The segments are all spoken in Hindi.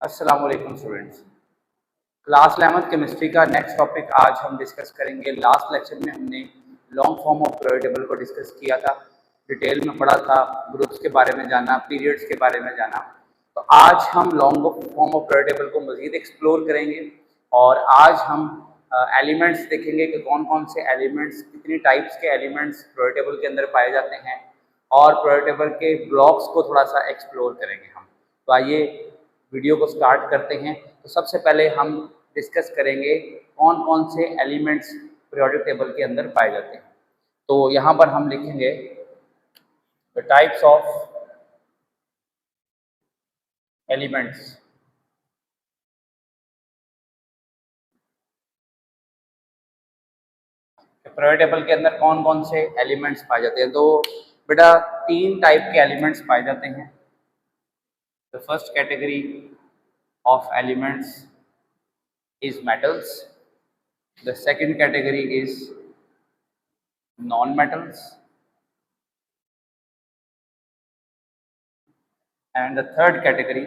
अस्सलाम वालेकुम स्टूडेंट्स। क्लास 11th केमिस्ट्री का नेक्स्ट टॉपिक आज हम डिस्कस करेंगे। लास्ट लेक्चर में हमने long form of period table को डिस्कस किया था, डिटेल में पढ़ा था, ग्रुप्स के बारे में जाना, पीरियड्स के बारे में जाना। तो आज हम long form of period table को मज़ीद एक्सप्लोर करेंगे और आज हम एलिमेंट्स देखेंगे कि कौन कौन से एलिमेंट्स, कितनी टाइप्स के एलिमेंट्स पीरियड टेबल के अंदर पाए जाते हैं और पीरियड टेबल के ब्लॉक्स को थोड़ा सा एक्सप्लोर करेंगे हम। तो आइए वीडियो को स्टार्ट करते हैं। तो सबसे पहले हम डिस्कस करेंगे कौन कौन से एलिमेंट्स पीरियोडिक टेबल के अंदर पाए जाते हैं। तो यहाँ पर हम लिखेंगे the types of elements. Periodic table के अंदर कौन कौन से एलिमेंट्स पाए जाते हैं। तो बेटा तीन टाइप के एलिमेंट्स पाए जाते हैं। The first category of elements is metals. The second category is non-metals, and the third category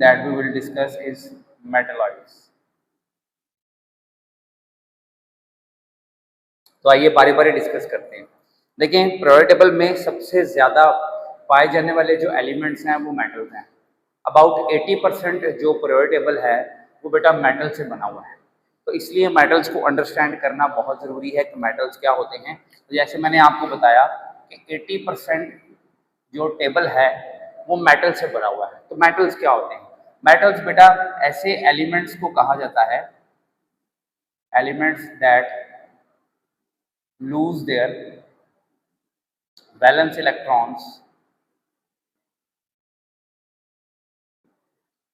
that we will discuss is metalloids. तो आइए बारी बारी डिस्कस करते हैं। देखें, पीरियोडिक टेबल में सबसे ज़्यादा पाए जाने वाले जो एलिमेंट्स हैं वो मेटल्स हैं। अबाउट 80% जो पीरियोडिक टेबल है वो बेटा मेटल से बना हुआ है। तो इसलिए मेटल्स को अंडरस्टैंड करना बहुत ज़रूरी है कि मेटल्स क्या होते हैं। तो जैसे मैंने आपको बताया कि 80% जो टेबल है वो मेटल से बना हुआ है। तो मेटल्स क्या होते हैं? मेटल्स बेटा ऐसे एलिमेंट्स को कहा जाता है, elements that lose their valence electrons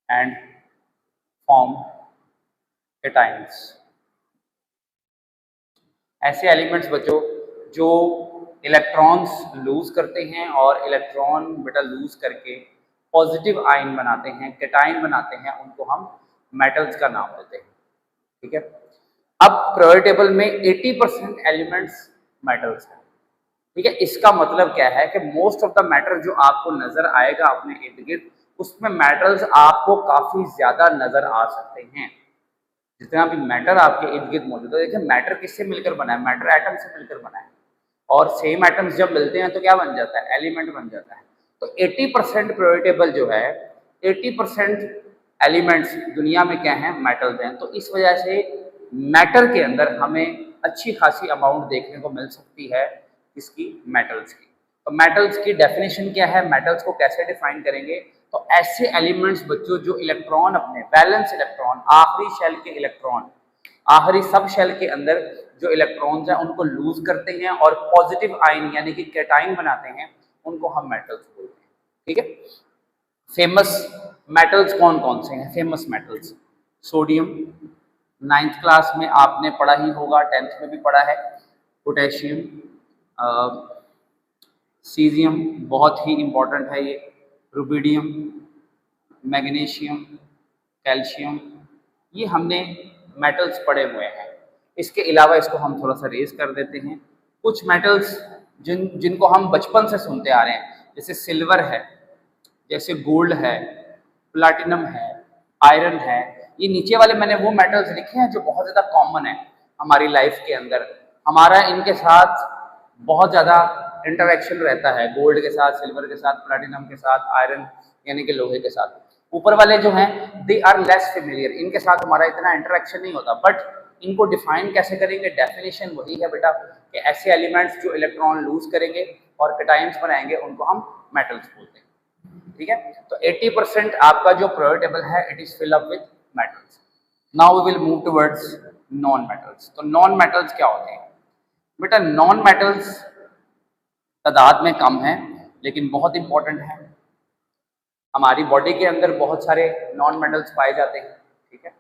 and form cations। ऐसे एलिमेंट्स बच्चों जो इलेक्ट्रॉन्स लूज करते हैं और इलेक्ट्रॉन बेटा लूज करके पॉजिटिव आयन बनाते हैं, कैटाइन बनाते हैं, उनको हम मेटल्स का नाम देते हैं। ठीक है। अब पीरियोडिक टेबल में 80% एलिमेंट्स मेटल्स हैं। ठीक है। इसका मतलब क्या है कि मोस्ट ऑफ द मैटर जो आपको नजर आएगा अपने इर्द गिर्द, उसमें मेटल्स आपको काफी ज्यादा नजर आ सकते हैं। जितना भी मैटर आपके इर्द गिर्द मौजूद है, देखिए मैटर किससे मिलकर बना है? मैटर एटम से मिलकर बना है और सेम एटम्स जब मिलते हैं तो क्या बन जाता है? एलिमेंट बन जाता है। तो 80% पीरियोडिक टेबल जो है, 80% एलिमेंट्स दुनिया में क्या है? मेटल्स हैं। तो इस वजह से मैटर के अंदर हमें अच्छी खासी अमाउंट देखने को मिल सकती है इसकी, मेटल्स की। तो मेटल्स की डेफिनेशन क्या है? मेटल्स को कैसे डिफाइन करेंगे? तो ऐसे एलिमेंट्स बच्चों जो इलेक्ट्रॉन, अपने बैलेंस इलेक्ट्रॉन, आखिरी शेल के इलेक्ट्रॉन, आखिरी सब शेल के अंदर जो इलेक्ट्रॉन्स हैं उनको लूज करते हैं और पॉजिटिव आयन यानी कि कैटाइन बनाते हैं, उनको हम मेटल्स बोलते हैं। ठीक है। फेमस मेटल्स कौन कौन से हैं? Famous metals, sodium 9th class में आपने पढ़ा ही होगा, 10th में भी पढ़ा है। पोटेशियम, सीजियम बहुत ही इंपॉर्टेंट है ये, रुबिडियम, मैग्नीशियम, कैल्शियम, ये हमने मेटल्स पढ़े हुए हैं। इसके अलावा इसको हम थोड़ा सा रेज कर देते हैं। कुछ मेटल्स जिनको हम बचपन से सुनते आ रहे हैं, जैसे सिल्वर है, जैसे गोल्ड है, प्लाटिनम है, आयरन है। ये नीचे वाले मैंने वो मेटल्स लिखे हैं जो बहुत ज़्यादा कॉमन है हमारी लाइफ के अंदर। हमारा इनके साथ बहुत ज़्यादा इंटरेक्शन रहता है, गोल्ड के साथ, सिल्वर के साथ, प्लैटिनम के साथ, आयरन यानी कि लोहे के साथ। ऊपर वाले जो हैं दे आर लेस फेमिलियर, इनके साथ हमारा इतना इंटरेक्शन नहीं होता। बट इनको डिफाइन कैसे करेंगे? डेफिनेशन वही है बेटा कि ऐसे एलिमेंट्स जो इलेक्ट्रॉन लूज करेंगे और कैटाइंस बनाएंगे उनको हम मेटल्स बोलते हैं। ठीक है। तो 80% आपका जो पीरियोडिक टेबल है it is fill up with metals. Now we will move towards non metals. तो नॉन मेटल्स क्या होते हैं बेटा? नॉन मेटल्स तादाद में कम है लेकिन बहुत इंपॉर्टेंट है। हमारी बॉडी के अंदर बहुत सारे नॉन मेटल्स पाए जाते हैं। ठीक है।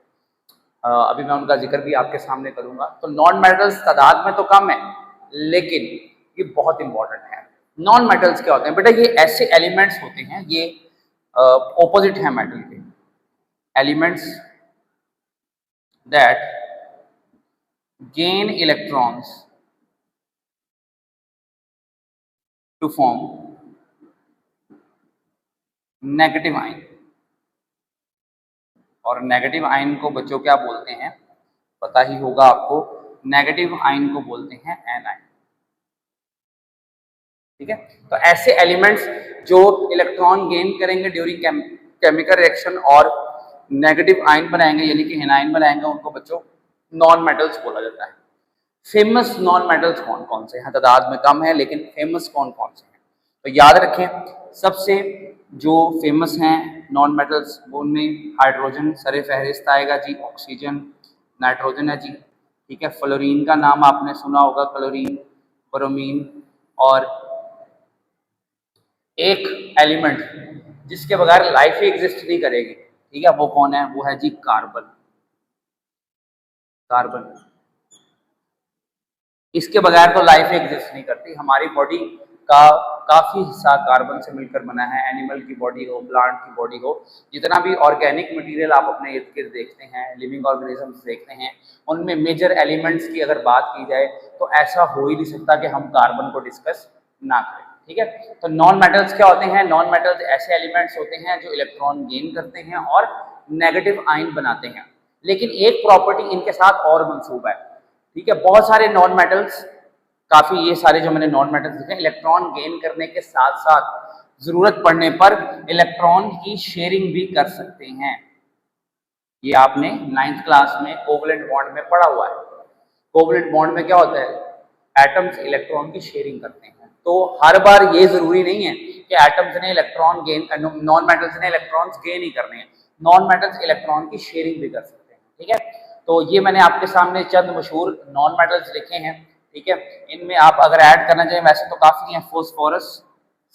अभी मैं उनका जिक्र भी आपके सामने करूंगा। तो नॉन मेटल्स तादाद में तो कम है लेकिन ये बहुत इंपॉर्टेंट है। नॉन मेटल्स क्या होते हैं बेटा? ये ऐसे एलिमेंट्स होते हैं, ये ऑपोजिट है मेटल के, elements that gain electrons to form negative ion. और नेगेटिव आयन को बच्चों क्या बोलते हैं, पता ही होगा आपको। नेगेटिव आयन को बोलते हैं एनायन। ठीक है, तो ऐसे एलिमेंट्स जो इलेक्ट्रॉन गेन करेंगे ड्यूरिंग केमिकल रिएक्शन और नेगेटिव आयन बनाएंगे यानी कि एनायन बनाएंगे, उनको बच्चों नॉन मेटल्स बोला जाता है। फेमस नॉन मेटल्स कौन कौन से हैं, तादाद में कम है लेकिन फेमस कौन कौन से हैं, तो याद रखें सबसे जो फेमस हैं नॉन मेटल्स उनमें हाइड्रोजन सरे फहरिस्त आएगा जी, ऑक्सीजन, नाइट्रोजन है जी। ठीक है, फ्लोरीन का नाम आपने सुना होगा, क्लोरीन, ब्रोमीन। और एक एलिमेंट जिसके बगैर लाइफ ही एग्जिस्ट नहीं करेगी, ठीक है, वो कौन है, वो है जी कार्बन। कार्बन, इसके बगैर तो लाइफ एग्जिस्ट नहीं करती। हमारी बॉडी का काफी हिस्सा कार्बन से मिलकर बना है, एनिमल की बॉडी हो, प्लांट की बॉडी हो, जितना भी ऑर्गेनिक मटेरियल आप अपने इर्द गिर्द देखते हैं, लिविंग ऑर्गेनिजम्स देखते हैं, उनमें मेजर एलिमेंट्स की अगर बात की जाए तो ऐसा हो ही नहीं सकता कि हम कार्बन को डिस्कस ना करें। ठीक है, तो नॉन मेटल्स क्या होते हैं, नॉन मेटल्स ऐसे एलिमेंट्स होते हैं जो इलेक्ट्रॉन गेन करते हैं और नेगेटिव आयन बनाते हैं, लेकिन एक प्रॉपर्टी इनके साथ और मंसूब है। ठीक है, बहुत सारे नॉन मेटल्स, काफी ये सारे जो मैंने नॉन मेटल्स लिखे, इलेक्ट्रॉन गेन करने के साथ साथ जरूरत पड़ने पर इलेक्ट्रॉन की शेयरिंग भी कर सकते हैं। ये आपने 9th क्लास में कोवलेंट बॉन्ड में पढ़ा हुआ है। कोवलेंट बॉन्ड में क्या होता है, एटम्स इलेक्ट्रॉन की शेयरिंग करते हैं। तो हर बार ये जरूरी नहीं है कि एटम्स ने इलेक्ट्रॉन गेन, नॉन मेटल्स ने इलेक्ट्रॉन्स गेन ही करने हैं, नॉन मेटल्स इलेक्ट्रॉन की शेयरिंग भी कर सकते हैं। ठीक है, तो ये मैंने आपके सामने चंद मशहूर नॉन मेटल्स लिखे हैं। ठीक है, इनमें आप अगर ऐड करना चाहें, वैसे तो काफी हैं, फॉस्फोरस,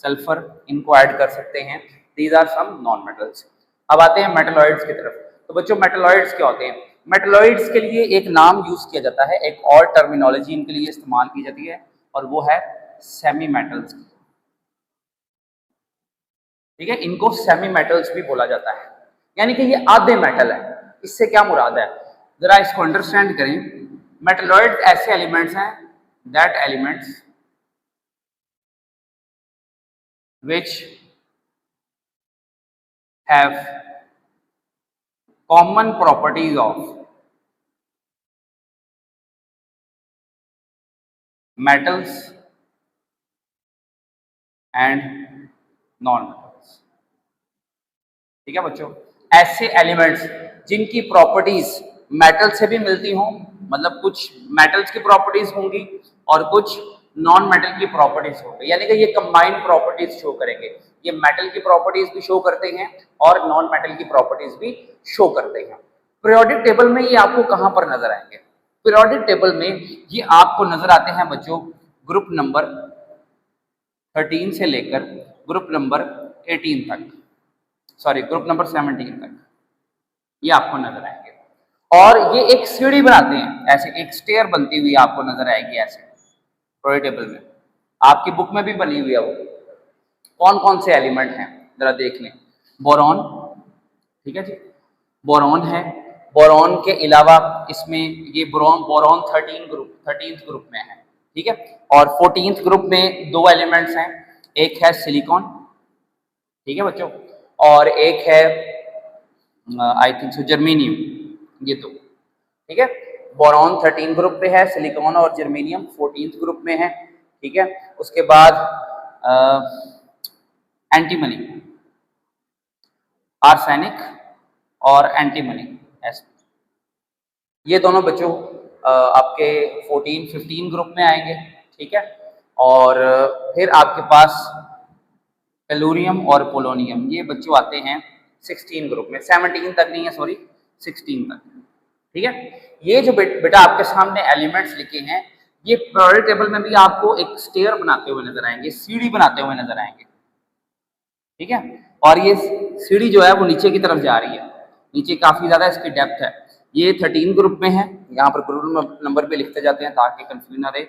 सल्फर, इनको ऐड कर सकते हैं। These are some non metals. अब आते हैं मेटलॉइड्स की तरफ। तो बच्चों मेटलॉइड्स क्या होते हैं, मेटलॉइड्स के लिए एक नाम यूज किया जाता है, एक और टर्मिनोलॉजी इनके लिए इस्तेमाल की जाती है और वो है सेमी मेटल्स। ठीक है, इनको सेमी मेटल्स भी बोला जाता है, यानी कि ये आधे मेटल है। इससे क्या मुराद है, जरा इसको अंडरस्टैंड करें। मेटलॉइड ऐसे एलिमेंट्स हैं, that elements which have common properties of metals and non-metals। ठीक है बच्चों, ऐसे एलिमेंट्स जिनकी प्रॉपर्टीज मेटल से भी मिलती हों, मतलब कुछ मेटल्स की प्रॉपर्टीज होंगी और कुछ नॉन मेटल की प्रॉपर्टीज होंगी, यानी कि ये कंबाइंड प्रॉपर्टीज शो करेंगे। ये मेटल की प्रॉपर्टीज भी शो करते हैं और नॉन मेटल की प्रॉपर्टीज भी शो करते हैं। पीरियोडिक टेबल में ये आपको कहां पर नजर आएंगे, पीरियोडिक टेबल में ये आपको नजर आते हैं बच्चों ग्रुप नंबर 13 से लेकर ग्रुप नंबर 18 तक, सॉरी ग्रुप नंबर 17 तक ये आपको नजर आएंगे। और ये एक सीढ़ी बनाते हैं, ऐसे एक स्टेयर बनती हुई आपको नजर आएगी ऐसे पीरियोडिक टेबल में, आपकी बुक में भी बनी हुई है। वो कौन कौन से एलिमेंट हैं जरा देख लें। बोरॉन, ठीक है जी, बोरॉन है। बोरॉन के अलावा इसमें ये बोरॉन 13th ग्रुप में है। ठीक है, और 14th ग्रुप में दो एलिमेंट्स हैं, एक है सिलिकॉन, ठीक है बच्चों, और एक है आई थिंक सो जर्मेनियम, ये दो। ठीक है, बोरॉन 13 ग्रुप पे है, सिलिकॉन और जर्मेनियम 14th ग्रुप में है। ठीक है, उसके बाद एंटीमनी, आर्सेनिक और एंटीमनी, ये दोनों बच्चों आपके 14-15 ग्रुप में आएंगे। ठीक है, और फिर आपके पास टेलुरियम और पोलोनियम, ये बच्चों आते हैं 16 ग्रुप में, 17 तक नहीं है, सॉरी 16 तक। ठीक है, ये जो बेटा आपके सामने एलिमेंट्स लिखे हैं, ये पीरियोडिक टेबल में भी आपको एक स्टेयर बनाते हुए नजर आएंगे, सीढ़ी बनाते हुए नजर आएंगे। ठीक है, और ये सीढ़ी जो है वो नीचे की तरफ जा रही है, नीचे काफी ज्यादा इसकी डेप्थ है। ये 13 ग्रुप में है, यहाँ पर ग्रुप नंबर पे लिखते जाते हैं ताकि कंफ्यूजन ना रहे।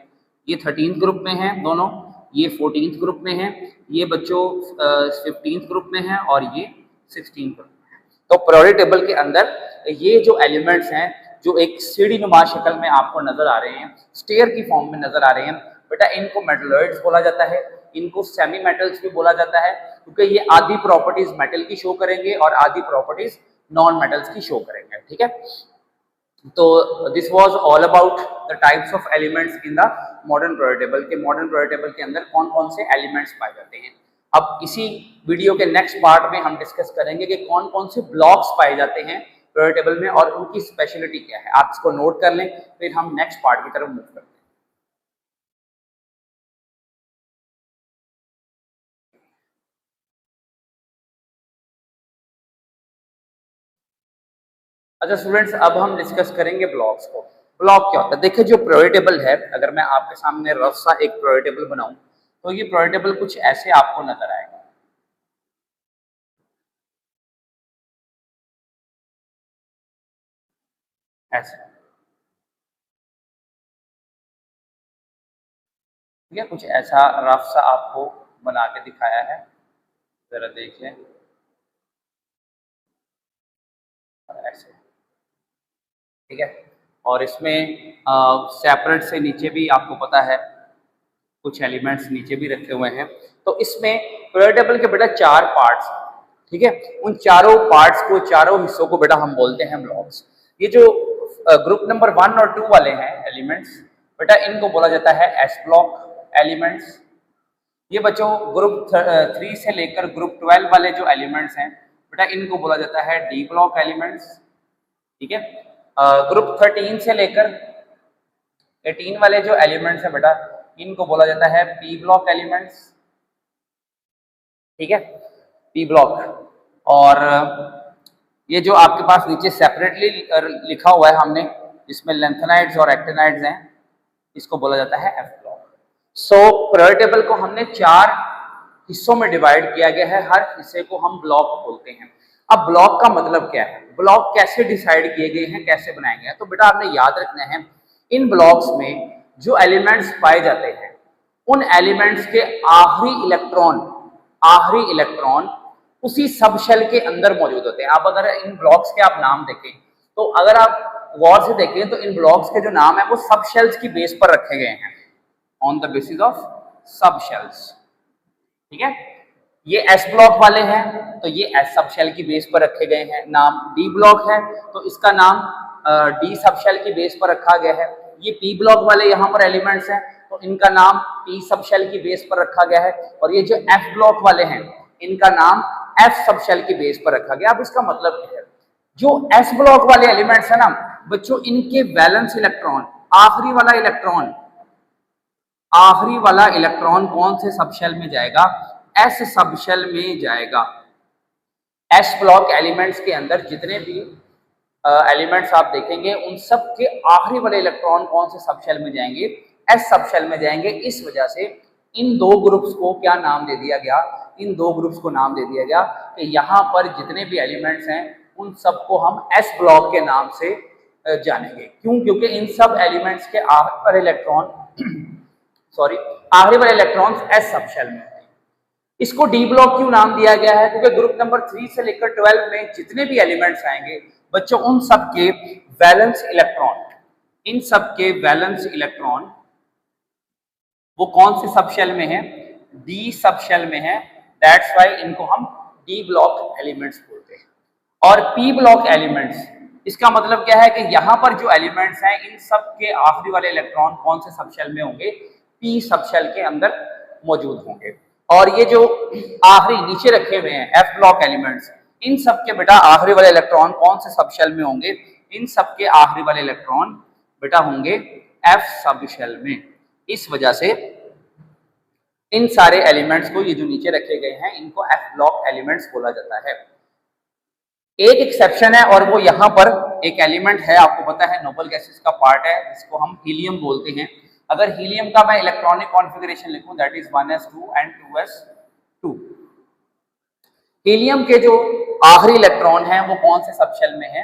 ये 13 ग्रुप में है दोनों, ये 14th ग्रुप में है, ये बच्चों 15th ग्रुप में है और ये 16th ग्रुप में है। तो पीरियोडिक टेबल के अंदर ये जो एलिमेंट्स हैं जो एक सीढ़ी नुमा शक्ल में आपको नजर आ रहे हैं, स्टेयर की फॉर्म में नजर आ रहे हैं, बेटा इनको मेटलॉइड्स बोला जाता है। इनको सेमी मेटल्स भी बोला जाता है, क्योंकि ये आधी प्रॉपर्टीज मेटल की शो करेंगे और आधी प्रॉपर्टीज नॉन मेटल्स की शो करेंगे। ठीक है, तो this was all about the types of elements in the modern period table के मॉडर्न पीरियड टेबल के अंदर कौन कौन से एलिमेंट्स पाए जाते हैं। अब इसी वीडियो के नेक्स्ट पार्ट में हम डिस्कस करेंगे कि कौन कौन से ब्लॉक्स पाए जाते हैं पीरियड टेबल में और उनकी स्पेशलिटी क्या है। आप इसको नोट कर लें, फिर हम नेक्स्ट पार्ट की तरफ मूव करते हैं। अच्छा स्टूडेंट्स, अब हम डिस्कस करेंगे ब्लॉक्स को। ब्लॉक क्या होता है? देखिए, जो पीरियड टेबल है, अगर मैं आपके सामने रफ सा एक पीरियड टेबल बनाऊं तो ये पीरियड टेबल कुछ ऐसे आपको नजर आएगा। ऐसे, ठीक है, कुछ ऐसा रफ सा आपको बना के दिखाया है, जरा देखिए। ऐसे, ठीक है, और इसमें सेपरेट से नीचे भी आपको पता है कुछ एलिमेंट्स नीचे भी रखे हुए हैं। तो इसमें पीरियड टेबल के बेटा 4 पार्ट्स, ठीक है, उन चारों पार्ट्स को, चारों हिस्सों को बेटा हम बोलते हैं ब्लॉक्स। ये जो ग्रुप नंबर 1 और 2 वाले हैं एलिमेंट्स, बेटा इनको बोला जाता है एस ब्लॉक एलिमेंट्स। ये बच्चों ग्रुप 3 से लेकर ग्रुप 12 वाले जो एलिमेंट्स हैं बेटा, इनको बोला जाता है डी ब्लॉक एलिमेंट्स। ठीक है, ग्रुप 13 से लेकर 18 वाले जो एलिमेंट्स हैं बेटा, इनको बोला जाता है पी ब्लॉक एलिमेंट्स। ठीक है, पी ब्लॉक। और ये जो आपके पास नीचे सेपरेटली लिखा हुआ है हमने, जिसमें लेंथेनाइड्स और एक्टिनाइड्स हैं, इसको बोला जाता है F block. So period table को हमने 4 हिस्सों में डिवाइड किया गया है, हर हिस्से को हम ब्लॉक बोलते हैं। अब ब्लॉक का मतलब क्या है, ब्लॉक कैसे डिसाइड किए गए हैं, कैसे बनाए गए हैं? तो बेटा आपने याद रखना है, इन ब्लॉक्स में जो एलिमेंट्स पाए जाते हैं, उन एलिमेंट्स के आखिरी इलेक्ट्रॉन उसी सब शेल के अंदर मौजूद होते हैं। आप अगर इन ब्लॉक्स के आप नाम देखें, तो अगर आप गौर से देखें तो इन ब्लॉक्स के जो नाम है वो सब शेल्स की बेस पर रखे गए हैं, ऑन द बेसिस ऑफ सब शेल्स। ठीक है, ये एस ब्लॉक वाले हैं तो ये एस सब शेल की बेस पर रखे गए हैं। नाम डी ब्लॉक है तो इसका नाम डी सब शेल की बेस पर रखा गया है। ये पी ब्लॉक वाले यहाँ पर एलिमेंट्स हैं तो इनका नाम पी सब शेल की बेस पर रखा गया है। और ये जो एफ ब्लॉक वाले हैं, इनका नाम एफ सब शेल की बेस पर रखा गया। अब इसका मतलब क्या है, जो एस ब्लॉक वाले एलिमेंट्स है ना बच्चों, इनके वैलेंस इलेक्ट्रॉन, आखिरी वाला इलेक्ट्रॉन कौन से सब शेल में जाएगा? एस सब शेल में जाएगा। एस ब्लॉक एलिमेंट्स के अंदर जितने भी एलिमेंट्स आप देखेंगे, उन सब के आखिरी वाले इलेक्ट्रॉन कौन से सब शेल में जाएंगे? एस सब शेल में जाएंगे। इस वजह से इन 2 ग्रुप्स को क्या नाम दे दिया गया? इन 2 ग्रुप्स को नाम दे दिया गया कि यहाँ पर जितने भी एलिमेंट्स हैं उन सबको हम एस ब्लॉक के नाम से जानेंगे। क्यों? क्योंकि इन सब एलिमेंट्स के आखिरी वाले इलेक्ट्रॉन्स एस सब शेल में हैं। इसको डी ब्लॉक क्यों नाम दिया गया है? क्योंकि ग्रुप नंबर 3 से लेकर 12 में जितने भी एलिमेंट्स आएंगे बच्चों, उन सब के वैलेंस इलेक्ट्रॉन वो कौन से सब शेल में है? डी सब शेल में है। दैट्स वाई इनको हम डी ब्लॉक एलिमेंट्स बोलते हैं। और पी ब्लॉक एलिमेंट्स, इसका मतलब क्या है कि यहाँ पर जो एलिमेंट्स हैं, इन सब के आखिरी वाले इलेक्ट्रॉन कौन से सब शेल में होंगे? पी सब शेल के अंदर मौजूद होंगे। और ये जो आखिरी नीचे रखे हुए हैं एफ ब्लॉक एलिमेंट्स, इन सब के बेटा आखिरी वाले इलेक्ट्रॉन कौन से सब शेल में होंगे? इन सब के आखिरी वाले इलेक्ट्रॉन बेटा होंगे एफ सब शेल में। इस वजह से इन सारे एलिमेंट्स को, ये जो नीचे रखे गए हैं, इनको एफ ब्लॉक एलिमेंट्स बोला जाता है। एक एक्सेप्शन है और वो यहाँ पर एक एलिमेंट है, आपको पता है नोबल गैसेस का पार्ट है, जिसको हम हीलियम बोलते हैं। अगर हीलियम का मैं इलेक्ट्रॉनिक कॉन्फ़िगरेशन लिखूं, that is 1s2 and 2s2। Helium के जो आखिरी इलेक्ट्रॉन हैं वो कौन से सब शेल में है?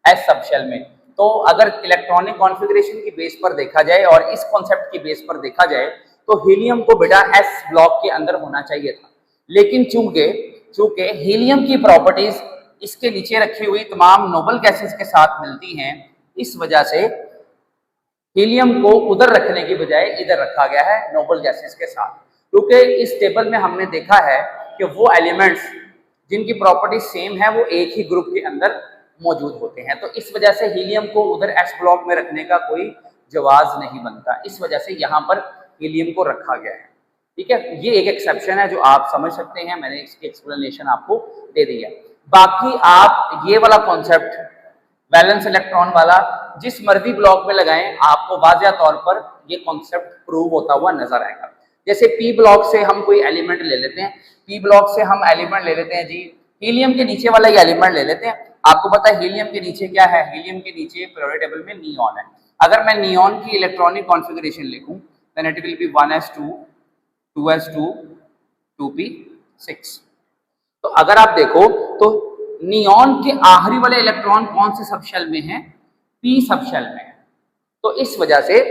एस सब शेल में। तो अगर इलेक्ट्रॉनिक कॉन्फ़िगरेशन की बेस पर देखा जाए और इस कॉन्सेप्ट की बेस पर देखा जाए तो हीलियम को बेटा एस ब्लॉक के अंदर होना चाहिए था। लेकिन चूंकि हीलियम की प्रॉपर्टीज इसके नीचे रखी हुई तमाम नोबल गैसेस के साथ मिलती हैं, इस वजह से हीलियम को उधर रखने की बजाय इधर रखा गया है नोबल गैसेस के साथ। क्योंकि इस टेबल में हमने देखा है कि वो एलिमेंट्स जिनकी प्रॉपर्टी सेम है वो एक ही ग्रुप के अंदर मौजूद होते हैं। तो इस वजह से हीलियम को उधर एस ब्लॉक में रखने का कोई जवाज नहीं बनता, इस वजह से यहाँ पर हीलियम को रखा गया है। ठीक है, ये एक एक्सेप्शन है जो आप समझ सकते हैं, मैंने इसकी एक्सप्लेनेशन आपको दे दी है। बाकी आप ये वाला कॉन्सेप्ट वैलेंस इलेक्ट्रॉन वाला जिस मर्जी ब्लॉक में लगाएं, आपको वाज़िया तौर पर ये कॉन्सेप्ट प्रूव होता हुआ नजर आएगा। जैसे पी ब्लॉक से हम कोई एलिमेंट ले लेते हैं, पी ब्लॉक से हम एलिमेंट ले लेते हैं जी, हीलियम के नीचे वाला ये एलिमेंट ले लेते हैं। आपको पता है हीलियम के नीचे क्या है, हीलियम के नीचे पीरियोडिक टेबल में नियॉन है। अगर मैं नियॉन की इलेक्ट्रॉनिक कॉन्फ़िगरेशन लिखूं, then it will be 1s2 2s2 2p6। तो अगर आप देखो तो नियॉन के आखिरी वाले इलेक्ट्रॉन कौन से सबशेल में है, पी सबशेल में है। तो इस वजह से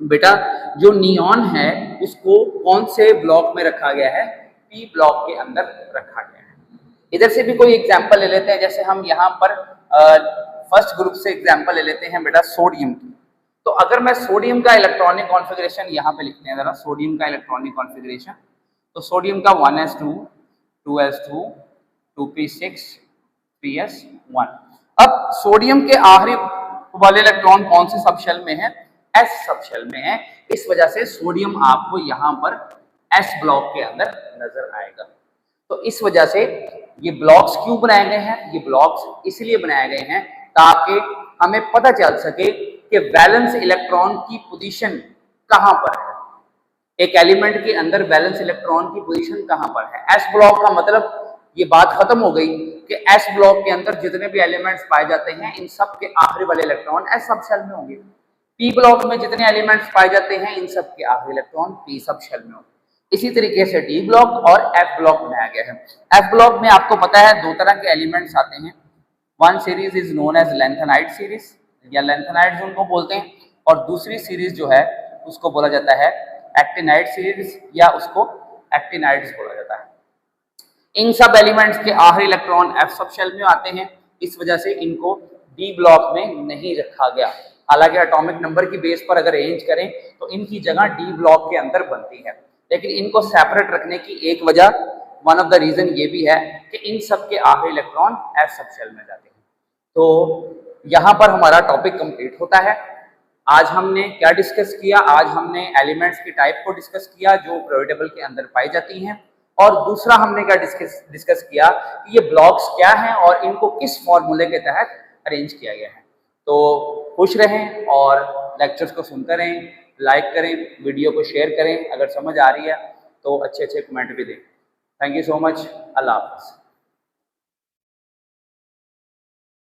बेटा जो नियॉन है उसको कौन से ब्लॉक में रखा गया है, पी ब्लॉक के अंदर रखा गया है। इधर से भी कोई एग्जांपल ले लेते हैं, जैसे हम यहाँ पर फर्स्ट ग्रुप से एग्जांपल ले लेते हैं बेटा सोडियम की। तो अगर मैं सोडियम का इलेक्ट्रॉनिक कॉन्फ़िगरेशन यहाँ पे लिखते हैं जरा, सोडियम का इलेक्ट्रॉनिक कॉन्फ़िगरेशन, तो सोडियम का 1s2 2s2 2p6 3s1। अब सोडियम के आखिरी वाले इलेक्ट्रॉन कौन से सबशेल में है, एस सबशेल में है। इस वजह से सोडियम आपको यहाँ पर एस ब्लॉक के अंदर नजर आएगा। तो इस वजह से ये ब्लॉक्स क्यों बनाए गए हैं, ये ब्लॉक्स इसलिए बनाए गए हैं ताकि हमें पता चल सके कि वैलेंस इलेक्ट्रॉन की पोजीशन कहां पर है, एक एलिमेंट के अंदर वैलेंस इलेक्ट्रॉन की पोजीशन कहां पर है। एस ब्लॉक का मतलब ये बात खत्म हो गई कि एस ब्लॉक के अंदर जितने भी एलिमेंट्स पाए जाते हैं इन सब के आखिरी वाले इलेक्ट्रॉन एस सबशेल में होंगे। पी ब्लॉक में जितने एलिमेंट्स पाए जाते हैं इन सब के आखिरी इलेक्ट्रॉन पी सबशेल में होंगे। इसी तरीके से डी ब्लॉक और एफ ब्लॉक बनाया गया है। एफ ब्लॉक में आपको पता है दो तरह के एलिमेंट्स आते हैं, one series is known as lanthanide series या लैंथेनाइड्स उनको बोलते हैं, और दूसरी सीरीज जो है उसको बोला जाता है एक्टिनाइड सीरीज या उसको एक्टिनाइड्स बोला जाता है। इन सब एलिमेंट्स के आखिरी इलेक्ट्रॉन एफ सबशेल में आते हैं, इस वजह से इनको डी ब्लॉक में नहीं रखा गया। हालांकि एटॉमिक नंबर की बेस पर अगर अरेंज करें तो इनकी जगह डी ब्लॉक के अंदर बनती है, लेकिन इनको सेपरेट रखने की एक वजह, वन ऑफ द रीजन ये भी है कि इन सब के आखिरी इलेक्ट्रॉन एफ सबशेल में जाते हैं। तो यहाँ पर हमारा टॉपिक कंप्लीट होता है। आज हमने क्या डिस्कस किया, आज हमने एलिमेंट्स की टाइप को डिस्कस किया जो पीरियोडिक टेबल के अंदर पाई जाती हैं, और दूसरा हमने क्या डिस्कस किया कि ये ब्लॉक्स क्या हैं और इनको किस फॉर्मूले के तहत अरेंज किया गया है। तो खुश रहें और लेक्चर्स को सुनते रहें, लाइक करें, वीडियो को शेयर करें, अगर समझ आ रही है तो अच्छे अच्छे कमेंट भी दें। थैंक यू सो मच, अल्लाह हाफ़िज़।